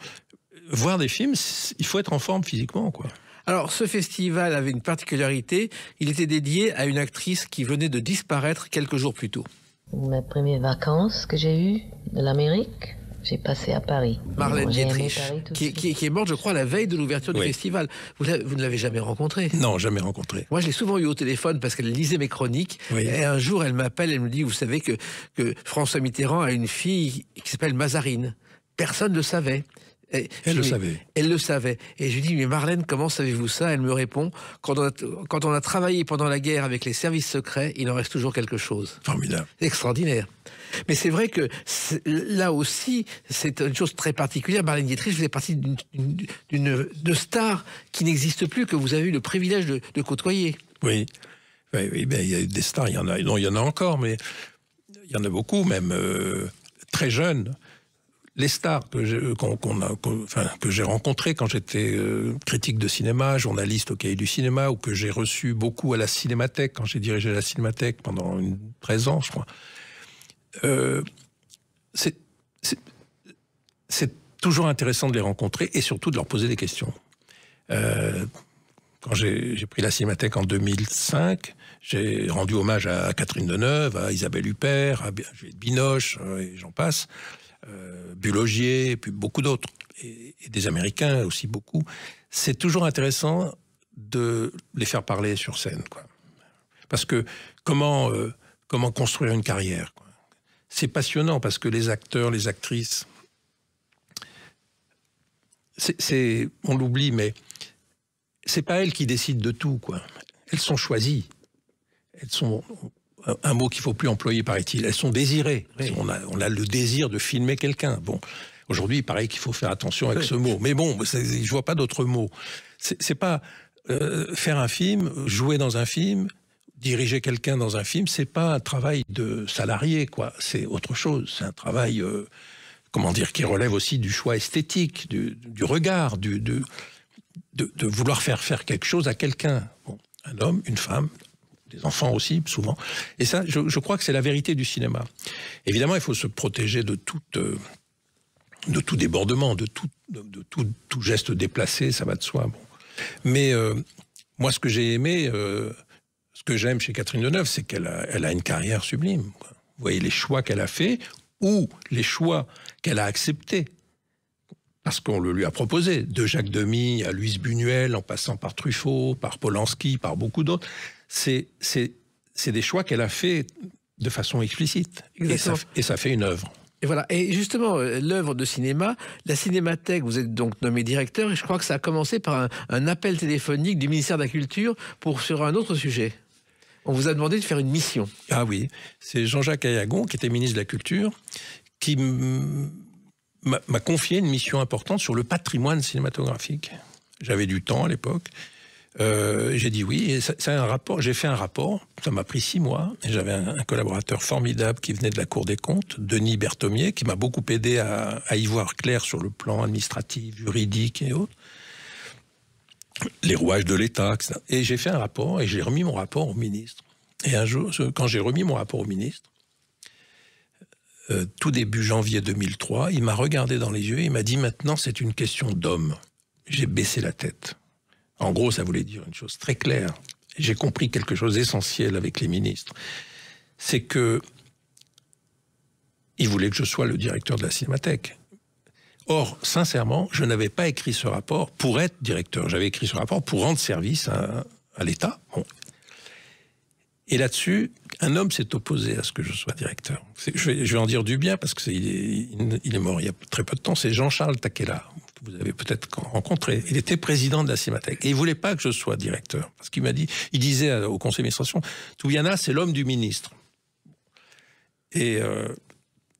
voir des films, il faut être en forme physiquement, quoi. Alors, ce festival avait une particularité, il était dédié à une actrice qui venait de disparaître quelques jours plus tôt. Mes premières vacances que j'ai eues de l'Amérique, j'ai passé à Paris. Marlène Dietrich, qui est morte, je crois, la veille de l'ouverture du festival. Vous ne l'avez jamais rencontrée? Non, jamais rencontrée. Moi, je l'ai souvent eu au téléphone parce qu'elle lisait mes chroniques. Oui. Et un jour, elle m'appelle, elle me dit, vous savez que François Mitterrand a une fille qui s'appelle Mazarine. Personne ne le savait. Elle le savait. Elle le savait. Et je lui dis, mais Marlène, comment savez-vous ça? Elle me répond, quand on a travaillé pendant la guerre avec les services secrets, il en reste toujours quelque chose. Formidable. Extraordinaire. Mais c'est vrai que là aussi, c'est une chose très particulière. Marlène Dietrich faisait partie de stars qui n'existent plus, que vous avez eu le privilège de côtoyer. Oui. Oui, ben, il y a des stars, il y en a encore, mais il y en a beaucoup, même très jeunes. Les stars que j'ai rencontrées quand j'étais critique de cinéma, journaliste au Cahier du cinéma, ou que j'ai reçu beaucoup à la Cinémathèque, quand j'ai dirigé la Cinémathèque pendant 13 ans, je crois. C'est toujours intéressant de les rencontrer et surtout de leur poser des questions. Quand j'ai pris la Cinémathèque en 2005, j'ai rendu hommage à Catherine Deneuve, à Isabelle Huppert, à Juliette Binoche, et j'en passe. Bulogier, et puis beaucoup d'autres, et des Américains aussi beaucoup. C'est toujours intéressant de les faire parler sur scène, quoi. Parce que comment construire une carrière, quoi. C'est passionnant parce que les acteurs, les actrices, on l'oublie, mais c'est pas elles qui décident de tout, quoi. Elles sont choisies. Elles sont... Un mot qu'il ne faut plus employer, paraît-il. Elles sont désirées. Oui. On a le désir de filmer quelqu'un. Bon, aujourd'hui, il paraît qu'il faut faire attention avec ce mot. Mais bon, je ne vois pas d'autres mots. C'est pas faire un film, jouer dans un film, diriger quelqu'un dans un film, c'est pas un travail de salarié, quoi. C'est autre chose. C'est un travail, comment dire, qui relève aussi du choix esthétique, du regard, de vouloir faire quelque chose à quelqu'un. Bon, un homme, une femme, des enfants aussi, souvent. Et ça, je crois que c'est la vérité du cinéma. Évidemment, il faut se protéger de tout débordement, de tout geste déplacé, ça va de soi. Bon. Mais moi, ce que j'ai aimé, ce que j'aime chez Catherine Deneuve, c'est qu'elle a une carrière sublime, quoi. Vous voyez les choix qu'elle a faits ou les choix qu'elle a acceptés. Parce qu'on le lui a proposé, de Jacques Demy à Louise Buñuel, en passant par Truffaut, par Polanski, par beaucoup d'autres. C'est des choix qu'elle a faits de façon explicite. Et ça fait une œuvre. Et voilà. Et justement, l'œuvre de cinéma, la Cinémathèque, vous êtes donc nommé directeur, et je crois que ça a commencé par un appel téléphonique du ministère de la Culture sur un autre sujet. On vous a demandé de faire une mission. Ah oui, c'est Jean-Jacques Ayagon, qui était ministre de la Culture, qui m'a confié une mission importante sur le patrimoine cinématographique. J'avais du temps à l'époque. J'ai dit oui, et c'est un rapport. J'ai fait un rapport, ça m'a pris 6 mois, et j'avais un collaborateur formidable qui venait de la Cour des comptes, Denis Berthomier, qui m'a beaucoup aidé à y voir clair sur le plan administratif, juridique et autres, les rouages de l'État, etc. Et j'ai fait un rapport, et j'ai remis mon rapport au ministre. Et un jour, quand j'ai remis mon rapport au ministre, tout début janvier 2003, il m'a regardé dans les yeux et il m'a dit « Maintenant, c'est une question d'homme ». J'ai baissé la tête. En gros, ça voulait dire une chose très claire. J'ai compris quelque chose d'essentiel avec les ministres. C'est que ils voulaient que je sois le directeur de la Cinémathèque. Or, sincèrement, je n'avais pas écrit ce rapport pour être directeur. J'avais écrit ce rapport pour rendre service à l'État. Bon. Et là-dessus, un homme s'est opposé à ce que je sois directeur. Je vais en dire du bien parce qu'il est mort il y a très peu de temps. C'est Jean-Charles Takela, que vous avez peut-être rencontré. Il était président de la Cinémathèque. Et il voulait pas que je sois directeur. Parce qu'il m'a dit, il disait au conseil d'administration, Toubiana, c'est l'homme du ministre. Et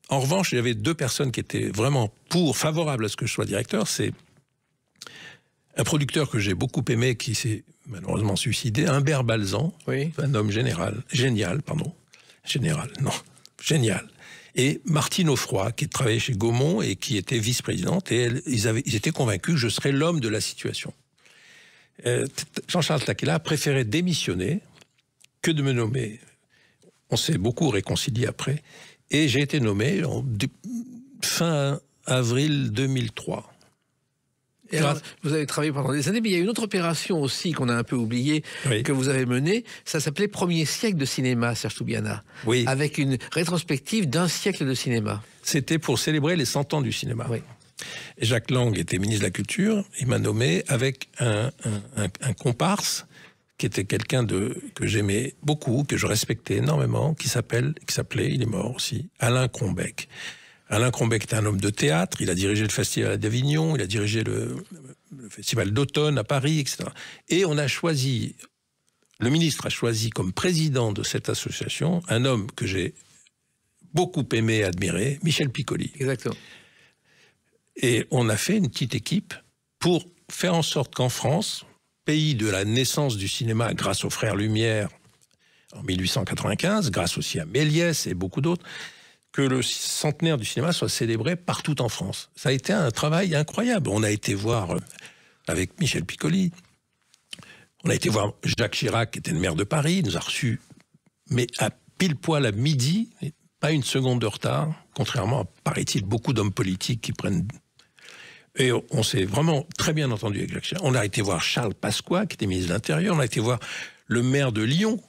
en revanche, il y avait 2 personnes qui étaient vraiment favorables à ce que je sois directeur. C'est un producteur que j'ai beaucoup aimé, qui s'est malheureusement suicidé, Humbert Balzan, oui. Un homme génial. Et Martine Offroy, qui travaillait chez Gaumont et qui était vice-présidente, et ils étaient convaincus que je serais l'homme de la situation. Jean-Charles Takela a préféré démissionner que de me nommer. On s'est beaucoup réconcilié après, et j'ai été nommé fin avril 2003. Et alors, vous avez travaillé pendant des années, mais il y a une autre opération aussi qu'on a un peu oubliée, oui. Que vous avez menée. Ça s'appelait Premier siècle de cinéma, Serge Toubiana. Oui. Avec une rétrospective d'1 siècle de cinéma. C'était pour célébrer les 100 ans du cinéma. Oui. Et Jacques Lang était ministre de la Culture. Il m'a nommé avec un comparse qui était quelqu'un que j'aimais beaucoup, que je respectais énormément, qui s'appelait, il est mort aussi, Alain Crombec. Alain Crombec était un homme de théâtre, il a dirigé le festival d'Avignon, il a dirigé le festival d'automne à Paris, etc. Et le ministre a choisi comme président de cette association un homme que j'ai beaucoup aimé et admiré, Michel Piccoli. Exactement. Et on a fait une petite équipe pour faire en sorte qu'en France, pays de la naissance du cinéma grâce aux frères Lumière en 1895, grâce aussi à Méliès et beaucoup d'autres, que le centenaire du cinéma soit célébré partout en France. Ça a été un travail incroyable. On a été voir, avec Michel Piccoli, on a été voir Jacques Chirac, qui était le maire de Paris, il nous a reçus, mais à pile poil à midi, pas une seconde de retard, contrairement à, paraît-il, beaucoup d'hommes politiques qui prennent... Et on s'est vraiment très bien entendu avec Jacques Chirac. On a été voir Charles Pasqua, qui était ministre de l'Intérieur, on a été voir le maire de Lyon,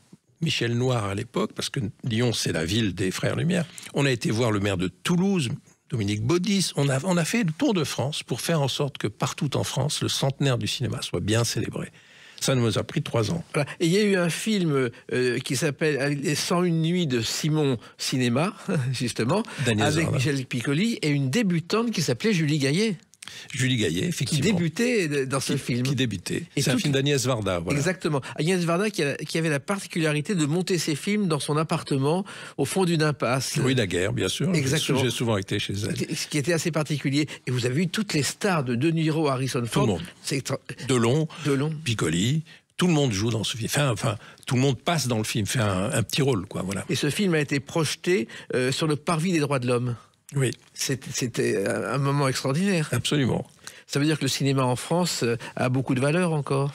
Michel Noir à l'époque, parce que Lyon, c'est la ville des Frères Lumière. On a été voir le maire de Toulouse, Dominique Baudis. On a fait le tour de France pour faire en sorte que partout en France, le centenaire du cinéma soit bien célébré. Ça nous a pris 3 ans. Voilà. Et il y a eu un film qui s'appelle Les 101 nuits de Simon Cinéma, justement, Daniel avec Zarda. Michel Piccoli, et une débutante qui s'appelait Julie Gaillet. Julie Gaillet, effectivement. Qui débutait dans ce film. Qui débutait. C'est un film d'Agnès Varda. Voilà. Exactement. Agnès Varda qui avait la particularité de monter ses films dans son appartement au fond d'une impasse. Louis Daguerre, bien sûr. Exactement. J'ai souvent été chez elle. Ce qui était assez particulier. Et vous avez eu toutes les stars de De Niro, Harrison Ford. Tout le monde. Delon, Piccoli, Tout le monde joue dans ce film. Enfin, tout le monde passe dans le film, fait un petit rôle, quoi. Voilà. Et ce film a été projeté sur le parvis des droits de l'homme. Oui. C'était un moment extraordinaire. Absolument. Ça veut dire que le cinéma en France a beaucoup de valeur encore.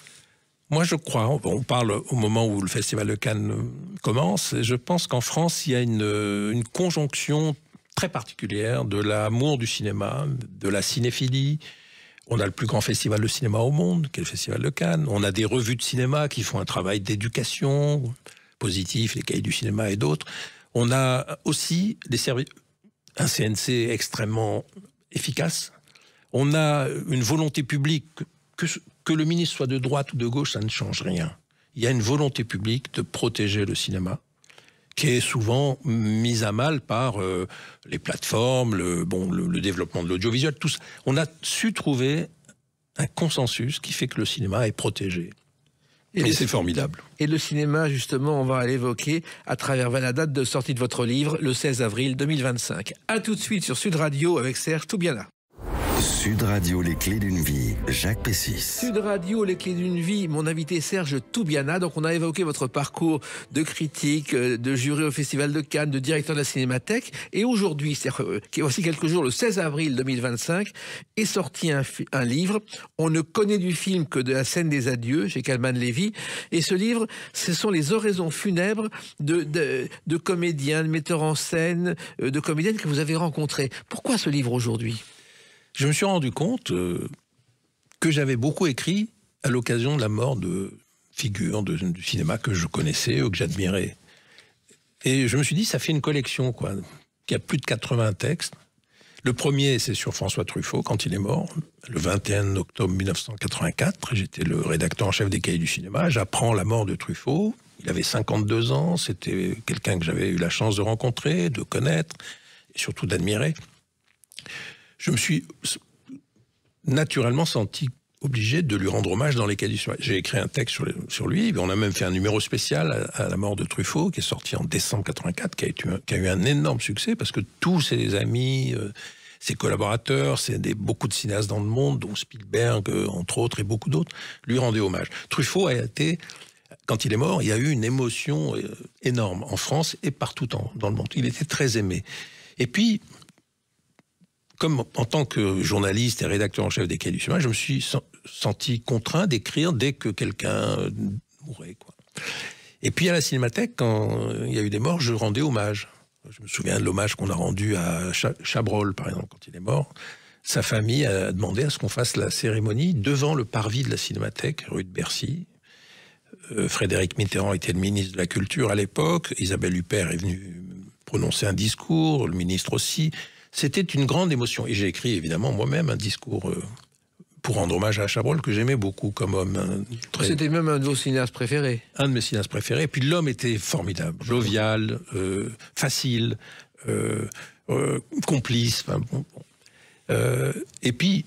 Moi, je crois, on parle au moment où le Festival de Cannes commence, et je pense qu'en France, il y a une conjonction très particulière de l'amour du cinéma, de la cinéphilie. On a le plus grand festival de cinéma au monde, qui est le Festival de Cannes. On a des revues de cinéma qui font un travail d'éducation positif, les cahiers du cinéma et d'autres. On a aussi un CNC extrêmement efficace. On a une volonté publique, que le ministre soit de droite ou de gauche, ça ne change rien. Il y a une volonté publique de protéger le cinéma, qui est souvent mise à mal par les plateformes, le développement de l'audiovisuel, tout ça. On a su trouver un consensus qui fait que le cinéma est protégé. Et c'est formidable. Et le cinéma, justement, on va l'évoquer à travers la date de sortie de votre livre, le 16 avril 2025. À tout de suite sur Sud Radio avec Serge Toubiana. Sud Radio, les clés d'une vie, Jacques Pessis. Sud Radio, les clés d'une vie, mon invité Serge Toubiana. Donc on a évoqué votre parcours de critique, de jury au Festival de Cannes, de directeur de la Cinémathèque. Et aujourd'hui, qui est aussi quelques jours, le 16 avril 2025, est sorti un livre. On ne connaît du film que de La scène des adieux, chez Calman Levy. Et ce livre, ce sont les oraisons funèbres de comédiens, de metteurs en scène, de comédiennes que vous avez rencontrés. Pourquoi ce livre aujourd'hui ? Je me suis rendu compte que j'avais beaucoup écrit à l'occasion de la mort de figures du cinéma que je connaissais ou que j'admirais. Et je me suis dit, ça fait une collection, quoi. Il y a plus de 80 textes. Le premier, c'est sur François Truffaut, quand il est mort, le 21 octobre 1984. J'étais le rédacteur en chef des Cahiers du cinéma. J'apprends la mort de Truffaut. Il avait 52 ans. C'était quelqu'un que j'avais eu la chance de rencontrer, de connaître, et surtout d'admirer. Je me suis naturellement senti obligé de lui rendre hommage dans les Cahiers du cinéma. J'ai écrit un texte sur lui, on a même fait un numéro spécial à la mort de Truffaut, qui est sorti en décembre 84, qui a eu un énorme succès, parce que tous ses amis, ses collaborateurs, beaucoup de cinéastes dans le monde, dont Spielberg, entre autres, et beaucoup d'autres, lui rendaient hommage. Truffaut a été... Quand il est mort, il y a eu une émotion énorme en France et partout dans le monde. Il était très aimé. Et puis... Comme en tant que journaliste et rédacteur en chef des Cahiers du cinéma, je me suis senti contraint d'écrire dès que quelqu'un mourait, quoi. Et puis à la Cinémathèque, quand il y a eu des morts, je rendais hommage. Je me souviens de l'hommage qu'on a rendu à Chabrol, par exemple, quand il est mort. Sa famille a demandé à ce qu'on fasse la cérémonie devant le parvis de la Cinémathèque, rue de Bercy. Frédéric Mitterrand était le ministre de la Culture à l'époque. Isabelle Huppert est venue prononcer un discours, le ministre aussi. C'était une grande émotion. Et j'ai écrit, évidemment, moi-même, un discours pour rendre hommage à Chabrol, que j'aimais beaucoup comme homme. C'était même un de vos cinéastes préférés. Un de mes cinéastes préférés. Et puis l'homme était formidable, jovial, facile, complice. Et puis,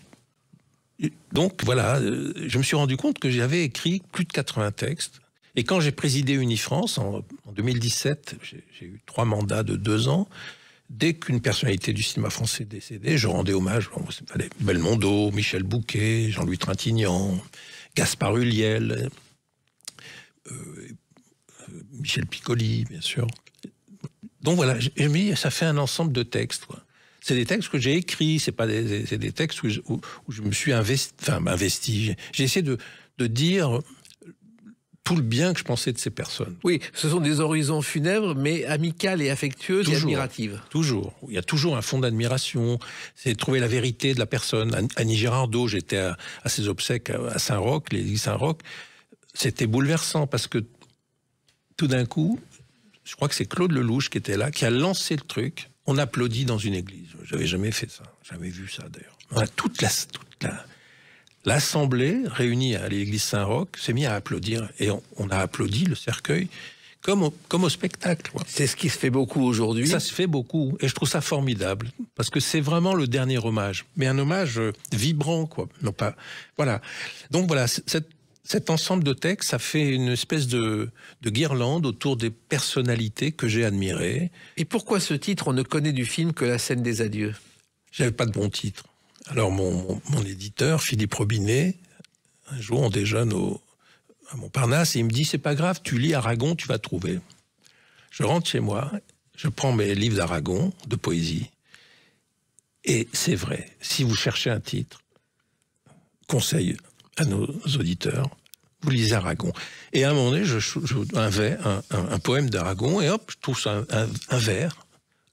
donc voilà, je me suis rendu compte que j'avais écrit plus de 80 textes. Et quand j'ai présidé Unifrance, en 2017, j'ai eu 3 mandats de 2 ans. Dès qu'une personnalité du cinéma français décédait, je rendais hommage. Belmondo, Michel Bouquet, Jean-Louis Trintignant, Gaspard Ulliel, Michel Piccoli, bien sûr. Donc voilà, je me dis, ça fait un ensemble de textes, quoi. C'est des textes que j'ai écrits, c'est des textes où je me suis investi. J'ai essayé de dire tout le bien que je pensais de ces personnes. Oui, ce sont des horizons funèbres, mais amicales et affectueuses et admiratives. Toujours. Il y a toujours un fond d'admiration. C'est trouver la vérité de la personne. Annie Girardot, j'étais à ses obsèques à Saint-Roch, l'église Saint-Roch. C'était bouleversant parce que tout d'un coup, je crois que c'est Claude Lelouch qui était là, qui a lancé le truc. On applaudit dans une église. J'avais jamais fait ça. Jamais vu ça, d'ailleurs. On a l'assemblée réunie à l'église Saint-Roch s'est mise à applaudir. Et on a applaudi le cercueil comme au spectacle, quoi. C'est ce qui se fait beaucoup aujourd'hui. Ça se fait beaucoup. Et je trouve ça formidable. Parce que c'est vraiment le dernier hommage. Mais un hommage vibrant, quoi. Non pas... Voilà. Donc voilà, cet ensemble de textes, ça fait une espèce de guirlande autour des personnalités que j'ai admirées. Et pourquoi ce titre, on ne connaît du film que La scène des adieux? J'avais pas de bon titre. Alors mon éditeur, Philippe Robinet, un jour on déjeune à Montparnasse et il me dit, c'est pas grave, tu lis Aragon, tu vas trouver. Je rentre chez moi, je prends mes livres d'Aragon, de poésie, et c'est vrai, si vous cherchez un titre, conseil à nos auditeurs, vous lisez Aragon. Et à un moment donné, un poème d'Aragon, et hop, je trouve ça un vers.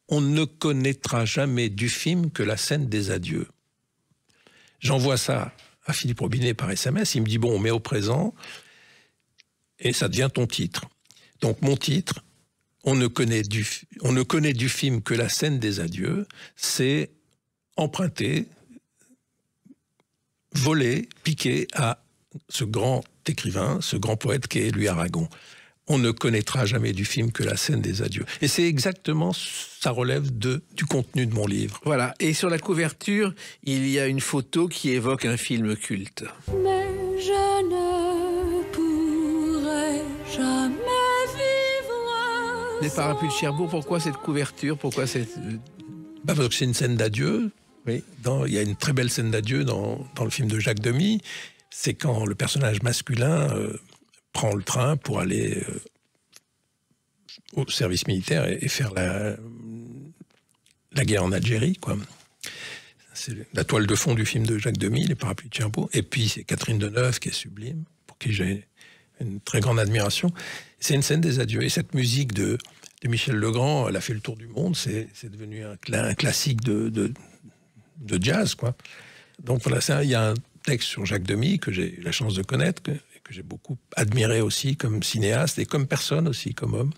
On ne connaîtra jamais du film que la scène des adieux. J'envoie ça à Philippe Robinet par SMS, il me dit, bon, on met au présent, et ça devient ton titre. Donc mon titre, on ne connaît du film que la scène des adieux, c'est emprunté, volé, piqué à ce grand écrivain, ce grand poète qu'est Louis Aragon. On ne connaîtra jamais du film que la scène des adieux. Et c'est exactement, ça relève du contenu de mon livre. Voilà, et sur la couverture, il y a une photo qui évoque un film culte. Mais je ne pourrai jamais vivre. Les Parapluies de Cherbourg, pourquoi cette couverture? Pourquoi cette... Parce que c'est une scène d'adieu. Oui. Il y a une très belle scène d'adieu dans le film de Jacques Demy. C'est quand le personnage masculin prend le train pour aller au service militaire et faire la guerre en Algérie, quoi. C'est la toile de fond du film de Jacques Demy, Les Parapluies de Cherbourg. Et puis c'est Catherine Deneuve qui est sublime, pour qui j'ai une très grande admiration. C'est une scène des adieux. Et cette musique de Michel Legrand, elle a fait le tour du monde. C'est devenu un classique de jazz, quoi. Donc voilà, il y a un texte sur Jacques Demy que j'ai eu la chance de connaître, que j'ai beaucoup admiré aussi comme cinéaste et comme personne aussi, comme homme.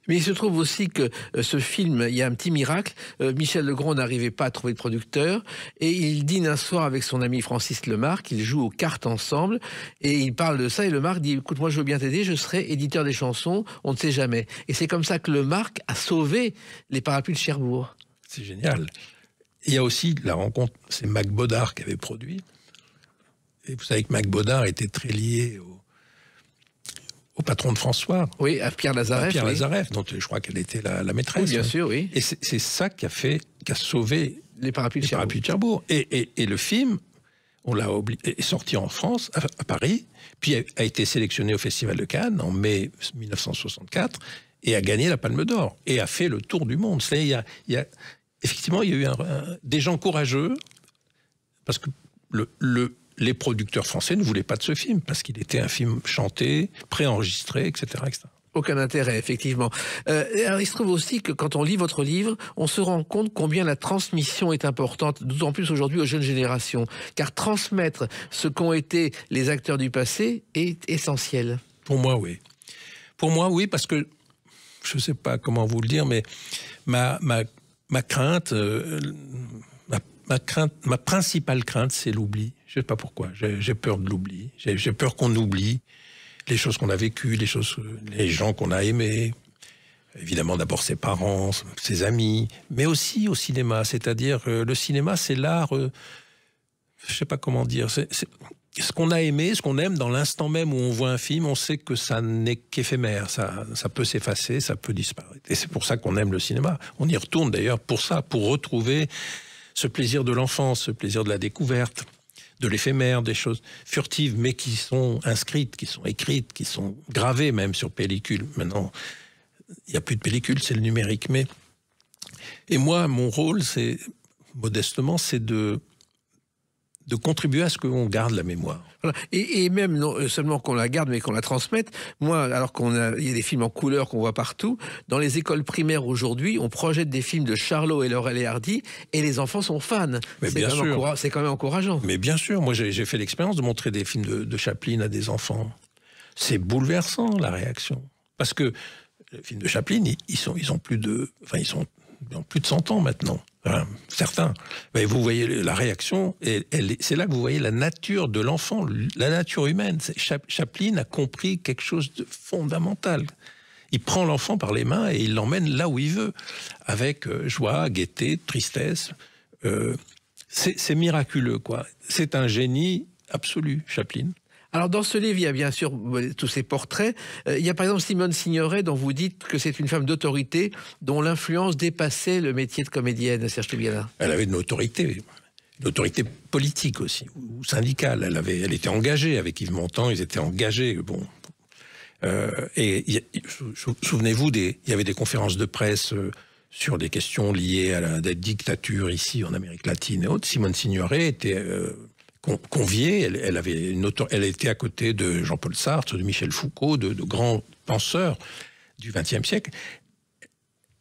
Mais il se trouve aussi que ce film, il y a un petit miracle. Michel Legrand n'arrivait pas à trouver de producteur et il dîne un soir avec son ami Francis Lemarque. Ils jouent aux cartes ensemble et il parle de ça. Et Lemarque dit, écoute, moi je veux bien t'aider, je serai éditeur des chansons, on ne sait jamais. Et c'est comme ça que Lemarque a sauvé Les Parapluies de Cherbourg. C'est génial. Il y a aussi la rencontre, c'est Mac Bodard qui avait produit. Et vous savez que Mac Bodard était très lié au patron de François. Oui, à Pierre Lazareff. À Pierre oui. Lazareff, dont je crois qu'elle était la maîtresse. Oui, bien sûr, oui. Et c'est ça qui a sauvé Les Parapluies de Cherbourg. Et le film, on l'a est sorti en France, à Paris, puis a été sélectionné au Festival de Cannes en mai 1964 et a gagné la Palme d'Or et a fait le tour du monde. Effectivement, il y a eu des gens courageux, parce que les producteurs français ne voulaient pas de ce film, parce qu'il était un film chanté, préenregistré, etc. etc. Aucun intérêt, effectivement. Alors, il se trouve aussi que quand on lit votre livre, on se rend compte combien la transmission est importante, d'autant plus aujourd'hui aux jeunes générations. Car transmettre ce qu'ont été les acteurs du passé est essentiel. Pour moi, oui. Pour moi, oui, parce que, je ne sais pas comment vous le dire, mais ma crainte, ma principale crainte, c'est l'oubli. Je ne sais pas pourquoi. J'ai peur de l'oubli. J'ai peur qu'on oublie les choses qu'on a vécues, les gens qu'on a aimés. Évidemment, d'abord ses parents, ses amis, mais aussi au cinéma. C'est-à-dire, le cinéma, c'est l'art, je ne sais pas comment dire, c'est ce qu'on a aimé, ce qu'on aime dans l'instant même où on voit un film, on sait que ça n'est qu'éphémère, ça peut s'effacer, ça peut disparaître. Et c'est pour ça qu'on aime le cinéma. On y retourne d'ailleurs pour ça, pour retrouver ce plaisir de l'enfance, ce plaisir de la découverte, de l'éphémère, des choses furtives, mais qui sont inscrites, qui sont écrites, qui sont gravées même sur pellicule. Maintenant, il n'y a plus de pellicule, c'est le numérique. Et moi, mon rôle, c'est, modestement, c'est de contribuer à ce qu'on garde la mémoire. Voilà. Et même non seulement qu'on la garde, mais qu'on la transmette. Moi, alors il y a des films en couleur qu'on voit partout, dans les écoles primaires aujourd'hui, on projette des films de Charlot et Laurel et Hardy, et les enfants sont fans. C'est quand même encourageant. Mais bien sûr, moi j'ai fait l'expérience de montrer des films de Chaplin à des enfants. C'est bouleversant, la réaction. Parce que les films de Chaplin, ils ont plus de 100 ans maintenant. Enfin, certains. Mais vous voyez la réaction, et c'est là que vous voyez la nature de l'enfant, la nature humaine. Chaplin a compris quelque chose de fondamental. Il prend l'enfant par les mains et il l'emmène là où il veut, avec joie, gaieté, tristesse. C'est miraculeux, quoi. C'est un génie absolu, Chaplin. Alors, dans ce livre, il y a bien sûr tous ces portraits. Il y a par exemple Simone Signoret, dont vous dites que c'est une femme d'autorité, dont l'influence dépassait le métier de comédienne, Serge Toubiana. Elle avait une autorité. autorité politique aussi, ou syndicale. Elle était engagée avec Yves Montand, ils étaient engagés. Bon. Souvenez-vous, il y avait des conférences de presse sur des questions liées à la dictature ici en Amérique latine et autres. Simone Signoret était conviée, elle était à côté de Jean-Paul Sartre, de Michel Foucault, de grands penseurs du XXe siècle.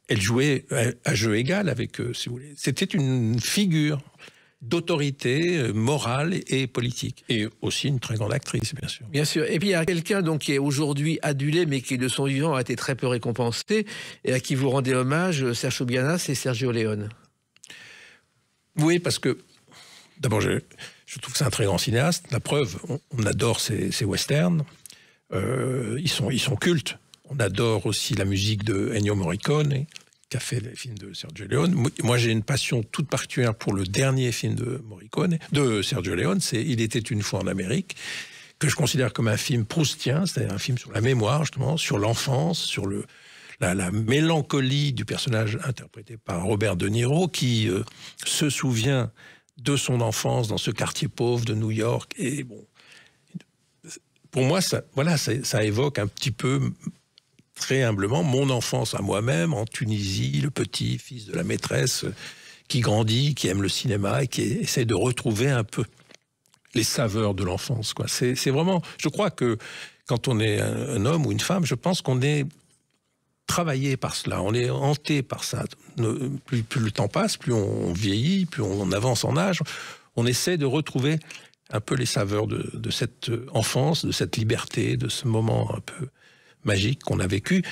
Elle jouait à jeu égal avec eux, si vous voulez. C'était une figure d'autorité morale et politique. Et aussi une très grande actrice, bien sûr. Bien sûr. Et puis il y a quelqu'un donc qui est aujourd'hui adulé, mais qui de son vivant a été très peu récompensé, et à qui vous rendez hommage, Serge Biana, c'est Sergio Leone. Oui, parce que d'abord, je trouve que c'est un très grand cinéaste. La preuve, on adore ses westerns. Ils sont cultes. On adore aussi la musique de Ennio Morricone, qui a fait les films de Sergio Leone. Moi, j'ai une passion toute particulière pour le dernier film de Sergio Leone, c'est Il était une fois en Amérique, que je considère comme un film proustien, c'est-à-dire un film sur la mémoire, justement, sur l'enfance, sur la mélancolie du personnage interprété par Robert De Niro, qui se souvient de son enfance dans ce quartier pauvre de New York. Et bon, pour moi, ça évoque un petit peu, très humblement, mon enfance à moi-même en Tunisie, le petit-fils de la maîtresse qui grandit, qui aime le cinéma et qui essaie de retrouver un peu les saveurs de l'enfance, quoi. C'est vraiment... Je crois que quand on est un homme ou une femme, je pense qu'on est travaillé par cela, on est hanté par ça. Plus le temps passe, plus on vieillit, plus on avance en âge, on essaie de retrouver un peu les saveurs de cette enfance, de cette liberté, de ce moment un peu magique qu'on a vécu,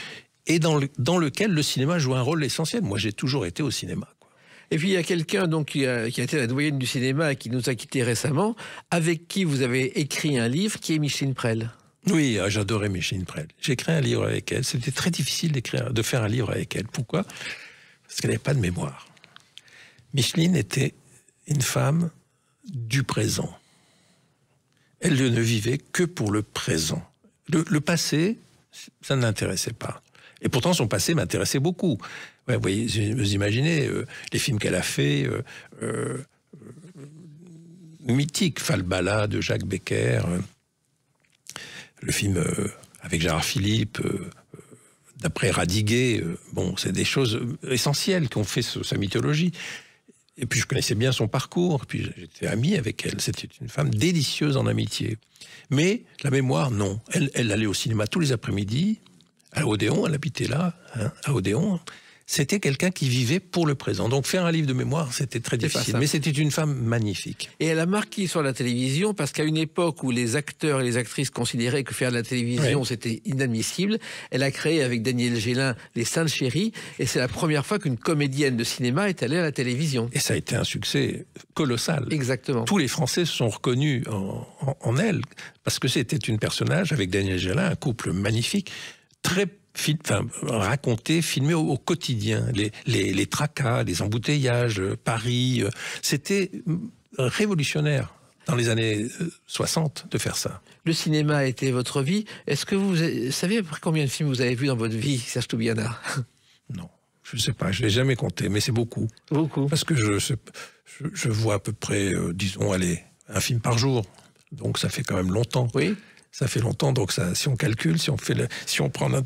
et dans lequel le cinéma joue un rôle essentiel. Moi, j'ai toujours été au cinéma, quoi. Et puis il y a quelqu'un donc qui a été la doyenne du cinéma et qui nous a quittés récemment, avec qui vous avez écrit un livre, qui est Micheline Prel. Oui, j'adorais Micheline Prel. J'ai écrit un livre avec elle. C'était très difficile de faire un livre avec elle. Pourquoi? Parce qu'elle n'avait pas de mémoire. Micheline était une femme du présent. Elle ne vivait que pour le présent. Le passé, ça ne l'intéressait pas. Et pourtant, son passé m'intéressait beaucoup. Ouais, vous voyez, vous imaginez les films qu'elle a fait, mythiques, Falbala de Jacques Becker, le film avec Gérard Philippe, d'après Radiguet. Bon, c'est des choses essentielles qui ont fait sa mythologie. Et puis, je connaissais bien son parcours, puis j'étais ami avec elle. C'était une femme délicieuse en amitié. Mais la mémoire, non. Elle allait au cinéma tous les après-midi, à Odéon, elle habitait là, hein, à Odéon. C'était quelqu'un qui vivait pour le présent. Donc faire un livre de mémoire, c'était très difficile. Mais c'était une femme magnifique. Et elle a marqué sur la télévision, parce qu'à une époque où les acteurs et les actrices considéraient que faire de la télévision, c'était inadmissible, elle a créé avec Daniel Gélin les Saintes Chéries, et c'est la première fois qu'une comédienne de cinéma est allée à la télévision. Et ça a été un succès colossal. Exactement. Tous les Français se sont reconnus en elle, parce que c'était une personnage, avec Daniel Gélin, un couple magnifique, très raconté, filmé au quotidien, les tracas, les embouteillages, Paris. C'était révolutionnaire dans les années 60 de faire ça. Le cinéma a été votre vie. Est-ce que vous savez à peu près combien de films vous avez vus dans votre vie, Serge Toubiana? Non, je ne sais pas, je ne l'ai jamais compté, mais c'est beaucoup. Beaucoup. Parce que je vois à peu près, disons, allez, un film par jour. Donc ça fait quand même longtemps. Oui. Ça fait longtemps, donc ça, si on calcule, si on prend la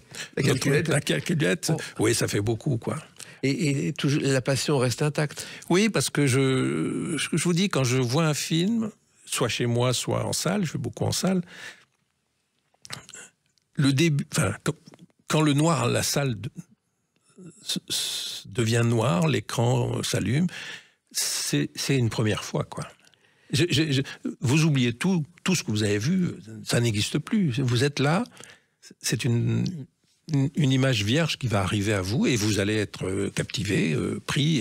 calculette, oui, ça fait beaucoup, quoi. Et toujours, la passion reste intacte. Oui, parce que je vous dis, quand je vois un film, soit chez moi, soit en salle, je vais beaucoup en salle, le début, quand le noir, la salle devient noire, l'écran s'allume, c'est une première fois, quoi. Vous oubliez tout ce que vous avez vu, ça n'existe plus. Vous êtes là, c'est une image vierge qui va arriver à vous et vous allez être captivé, pris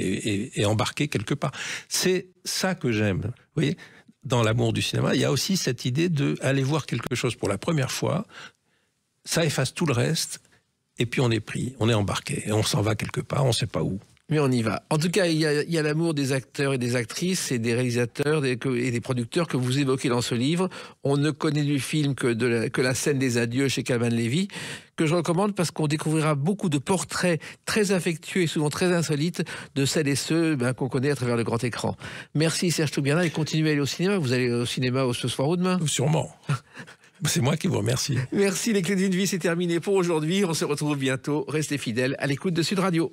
et embarqué quelque part. C'est ça que j'aime. Vous voyez, dans l'amour du cinéma, il y a aussi cette idée d'aller voir quelque chose pour la première fois, ça efface tout le reste, et puis on est pris, on est embarqué, et on s'en va quelque part, on ne sait pas où. Mais on y va. En tout cas, il y a l'amour des acteurs et des actrices et des réalisateurs et des producteurs que vous évoquez dans ce livre. On ne connaît du film que la scène des adieux chez Kalman Levy, que je recommande parce qu'on découvrira beaucoup de portraits très affectueux et souvent très insolites de celles et ceux qu'on connaît à travers le grand écran. Merci Serge Toubiana et continuez à aller au cinéma. Vous allez au cinéma ce soir ou demain? Sûrement. C'est moi qui vous remercie. Merci, les clés d'une vie, c'est terminé pour aujourd'hui. On se retrouve bientôt. Restez fidèles à l'écoute de Sud Radio.